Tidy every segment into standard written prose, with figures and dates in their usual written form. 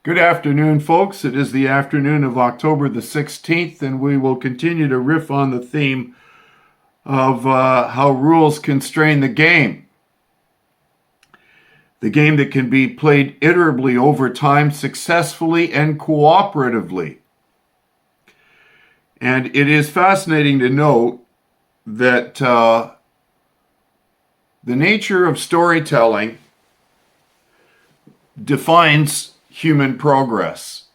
Good afternoon, folks. It is the afternoon of October the 16th, and we will continue to riff on the theme of how rules constrain the game. The game that can be played iterably over time, successfully and cooperatively. And it is fascinating to note that the nature of storytelling defines human progress,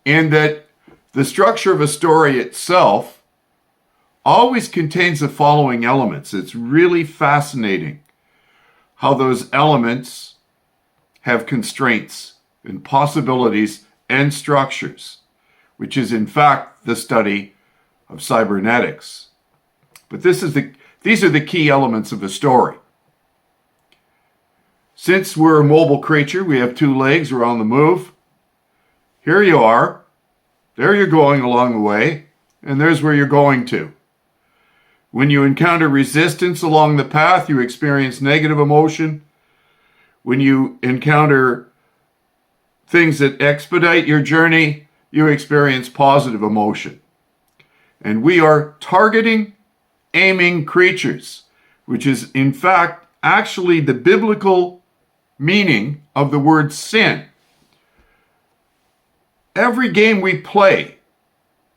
and that the structure of a story itself always contains the following elements. It's really fascinating how those elements have constraints and possibilities and structures, which is in fact the study of cybernetics. But these are the key elements of a story. Since we're a mobile creature, we have two legs, we're on the move. Here you are. There you're going along the way, and there's where you're going to. When you encounter resistance along the path, you experience negative emotion. When you encounter things that expedite your journey, you experience positive emotion. And we are targeting, aiming creatures, which is in fact actually the biblical meaning of the word sin. Every game we play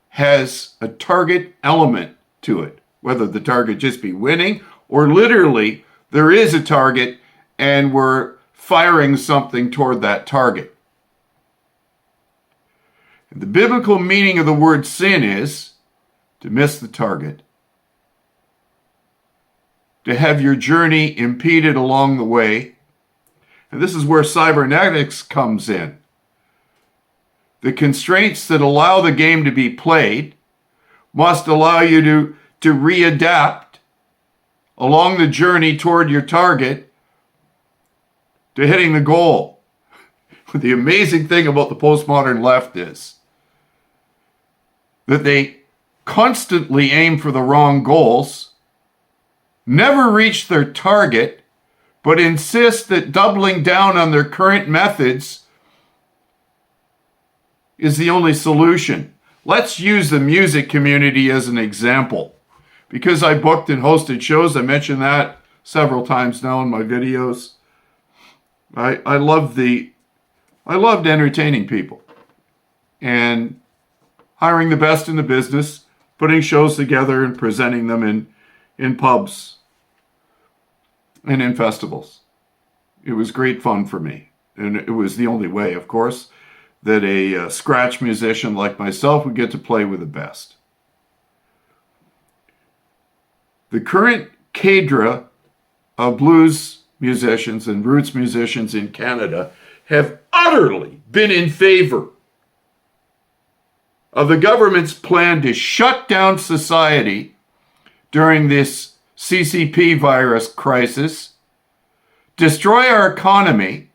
has a target element to it, whether the target just be winning or literally there is a target and we're firing something toward that target. And the biblical meaning of the word sin is to miss the target, to have your journey impeded along the way. And this is where cybernetics comes in. The constraints that allow the game to be played must allow you to readapt along the journey toward your target to hitting the goal. The amazing thing about the postmodern left is that they constantly aim for the wrong goals, never reach their target, but insist that doubling down on their current methods is the only solution. Let's use the music community as an example. Because I booked and hosted shows, I mentioned that several times now in my videos. I loved entertaining people and hiring the best in the business, putting shows together and presenting them in pubs and in festivals. It was great fun for me. And it was the only way, of course, that a scratch musician like myself would get to play with the best. The current cadre of blues musicians and roots musicians in Canada have utterly been in favor of the government's plan to shut down society during this CCP virus crisis, destroy our economy,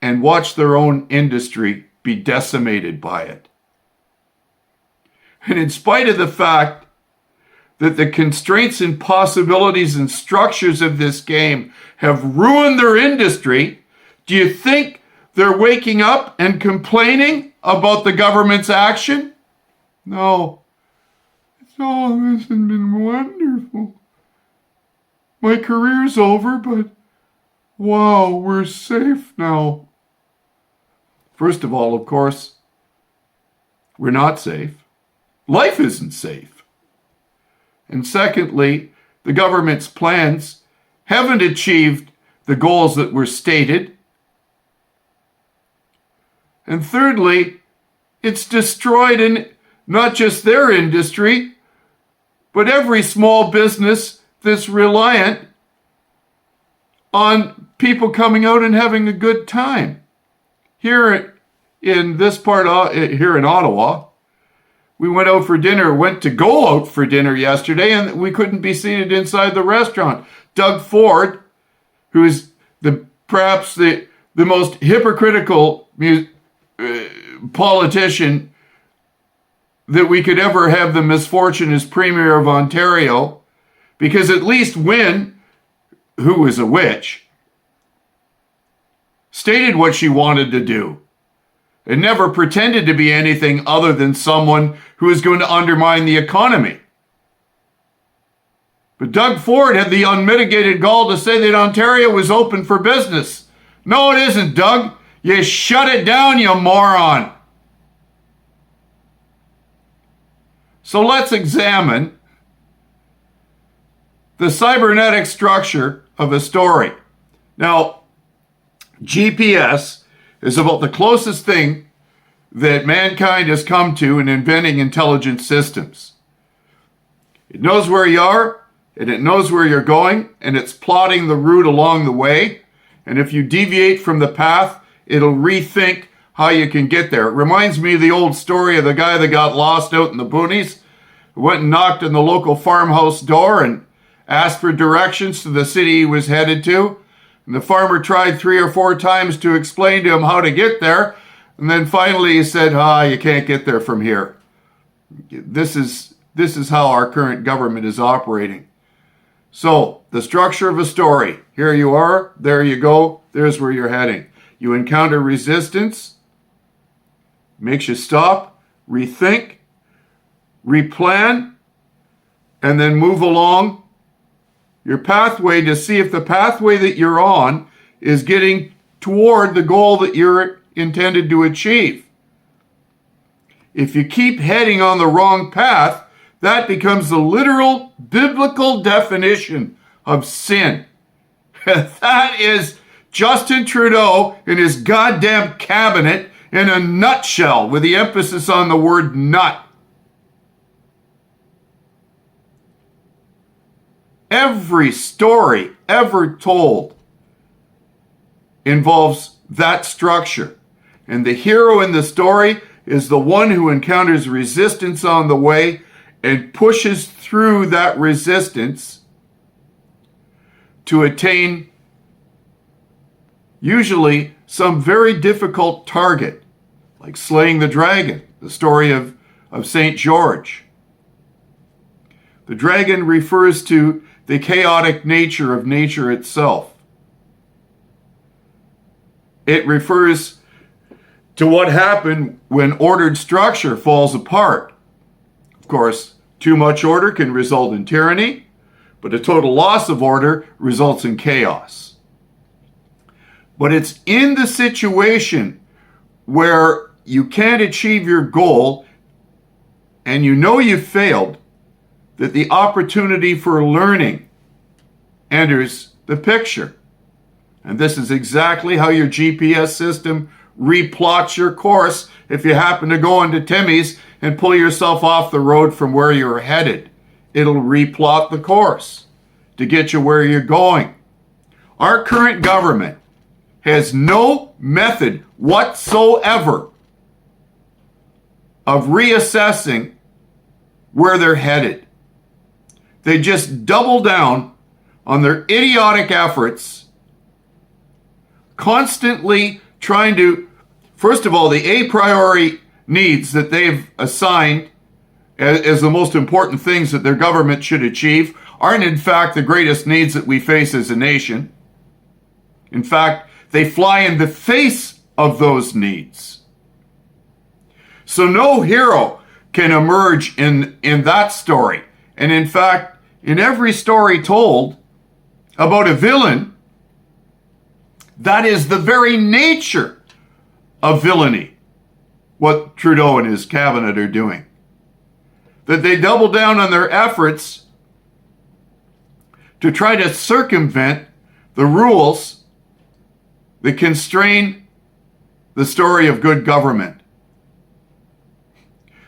and watch their own industry be decimated by it. And in spite of the fact that the constraints and possibilities and structures of this game have ruined their industry, do you think they're waking up and complaining about the government's action? No. Oh, this has been wonderful. My career's over, but wow, we're safe now. First of all, of course, we're not safe. Life isn't safe. And secondly, the government's plans haven't achieved the goals that were stated. And thirdly, it's destroyed not just their industry, but every small business that's reliant on people coming out and having a good time. Here in this part, here in Ottawa, we went to go out for dinner yesterday, and we couldn't be seated inside the restaurant. Doug Ford, who is perhaps the most hypocritical politician that we could ever have the misfortune as Premier of Ontario, because at least Wynne, who was a witch, stated what she wanted to do, and never pretended to be anything other than someone who is going to undermine the economy. But Doug Ford had the unmitigated gall to say that Ontario was open for business. No, it isn't, Doug. You shut it down, you moron. So let's examine the cybernetic structure of a story. Now, GPS is about the closest thing that mankind has come to in inventing intelligent systems. It knows where you are, and it knows where you're going, and it's plotting the route along the way. And if you deviate from the path, it'll rethink how you can get there. It reminds me of the old story of the guy that got lost out in the boonies, who went and knocked on the local farmhouse door and asked for directions to the city he was headed to. And the farmer tried 3 or 4 times to explain to him how to get there. And then finally he said, you can't get there from here. This is how our current government is operating. So, the structure of a story. Here you are, there you go, there's where you're heading. You encounter resistance, makes you stop, rethink, replan, and then move along your pathway to see if the pathway that you're on is getting toward the goal that you're intended to achieve. If you keep heading on the wrong path, that becomes the literal biblical definition of sin. That is Justin Trudeau and his goddamn cabinet in a nutshell, with the emphasis on the word nut. Every story ever told involves that structure. And the hero in the story is the one who encounters resistance on the way and pushes through that resistance to attain usually some very difficult target, like slaying the dragon, the story of St. George. The dragon refers to the chaotic nature of nature itself. It refers to what happened when ordered structure falls apart. Of course, too much order can result in tyranny, but a total loss of order results in chaos. But it's in the situation where you can't achieve your goal and you know you've failed that the opportunity for learning enters the picture. And this is exactly how your GPS system replots your course if you happen to go into Timmy's and pull yourself off the road from where you're headed. It'll replot the course to get you where you're going. Our current government has no method whatsoever of reassessing where they're headed. They just double down on their idiotic efforts, constantly trying to, first of all, the a priori needs that they've assigned as the most important things that their government should achieve aren't in fact the greatest needs that we face as a nation. In fact, they fly in the face of those needs. So no hero can emerge in that story. And in fact, in every story told about a villain, that is the very nature of villainy, what Trudeau and his cabinet are doing. That they double down on their efforts to try to circumvent the rules that constrain the story of good government.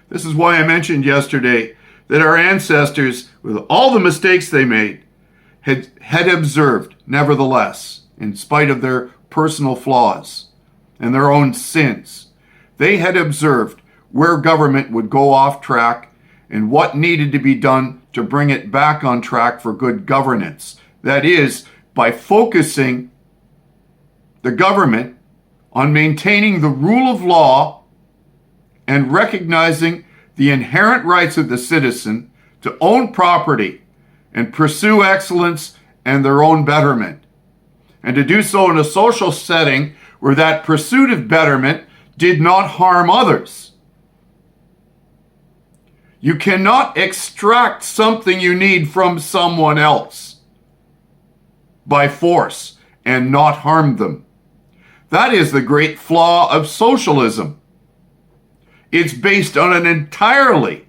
This is why I mentioned yesterday that our ancestors, with all the mistakes they made, had observed, nevertheless, in spite of their personal flaws and their own sins, they had observed where government would go off track and what needed to be done to bring it back on track for good governance. That is, by focusing the government on maintaining the rule of law and recognizing the inherent rights of the citizen to own property and pursue excellence and their own betterment. And to do so in a social setting where that pursuit of betterment did not harm others. You cannot extract something you need from someone else by force and not harm them. That is the great flaw of socialism. It's based on an entirely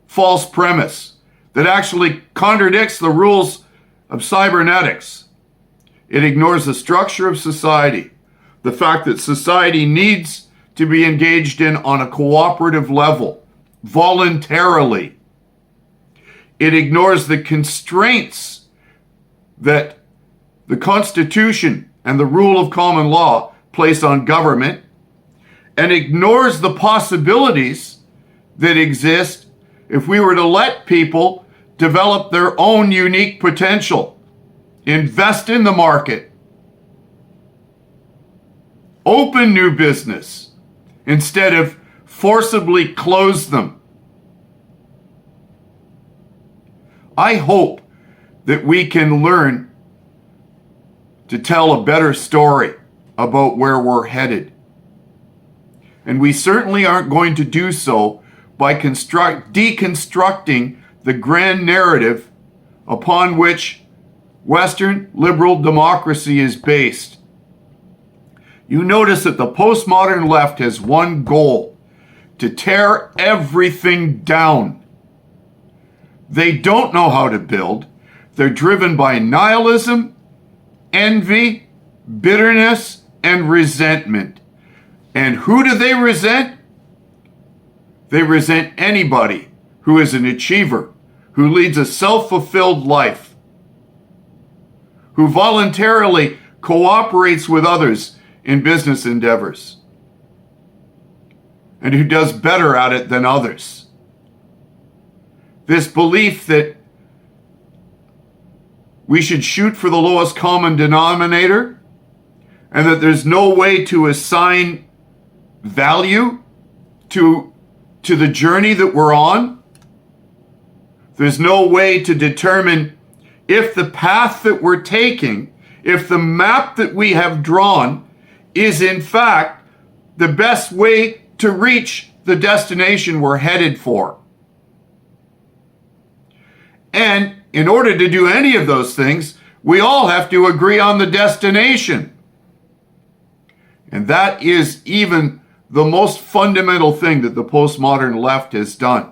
false premise that actually contradicts the rules of cybernetics. It ignores the structure of society, the fact that society needs to be engaged in on a cooperative level, voluntarily. It ignores the constraints that the Constitution and the rule of common law place on government, and ignores the possibilities that exist if we were to let people develop their own unique potential, invest in the market, open new business, instead of forcibly close them. I hope that we can learn to tell a better story about where we're headed. And we certainly aren't going to do so by deconstructing the grand narrative upon which Western liberal democracy is based. You notice that the postmodern left has one goal: to tear everything down. They don't know how to build. They're driven by nihilism, envy, bitterness, and resentment. And who do they resent? They resent anybody who is an achiever, who leads a self-fulfilled life, who voluntarily cooperates with others in business endeavors, and who does better at it than others. This belief that we should shoot for the lowest common denominator, and that there's no way to assign value to the journey that we're on. There's no way to determine if the path that we're taking, if the map that we have drawn is in fact the best way to reach the destination we're headed for. And in order to do any of those things, we all have to agree on the destination. And that is even the most fundamental thing that the postmodern left has done.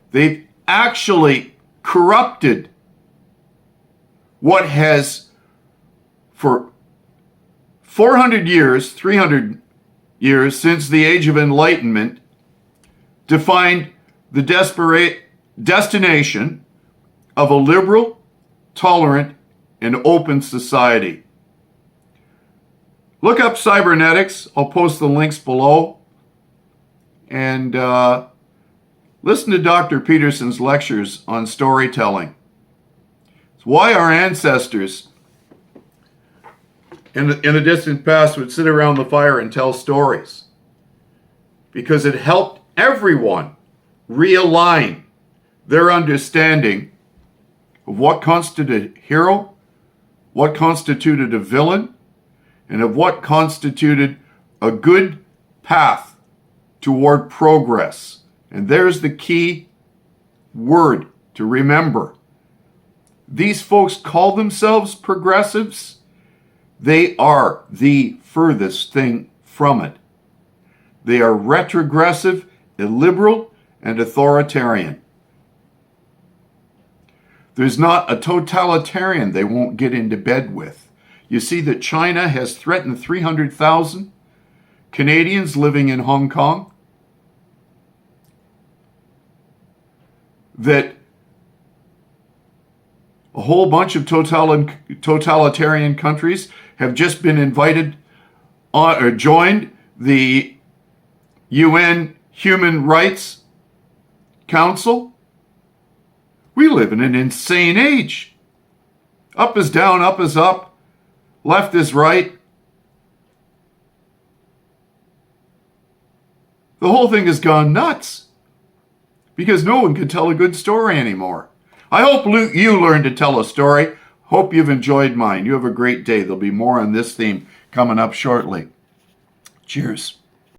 They've actually corrupted what has, for 400 years, 300 years since the Age of Enlightenment, defined the destination of a liberal, tolerant, and open society. Look up cybernetics. I'll post the links below. And listen to Dr. Peterson's lectures on storytelling. It's why our ancestors in the distant past would sit around the fire and tell stories. Because it helped everyone realign their understanding of what constituted a hero, what constituted a villain, and of what constituted a good path toward progress. And there's the key word to remember. These folks call themselves progressives. They are the furthest thing from it. They are retrogressive, illiberal, and authoritarian. There's not a totalitarian they won't get into bed with. You see that China has threatened 300,000 Canadians living in Hong Kong. That a whole bunch of totalitarian countries have just been invited on, or joined the UN Human Rights Council. We live in an insane age. Up is down, up is up. Left is right. The whole thing has gone nuts because no one can tell a good story anymore. I hope you learn to tell a story. Hope you've enjoyed mine. You have a great day. There'll be more on this theme coming up shortly. Cheers.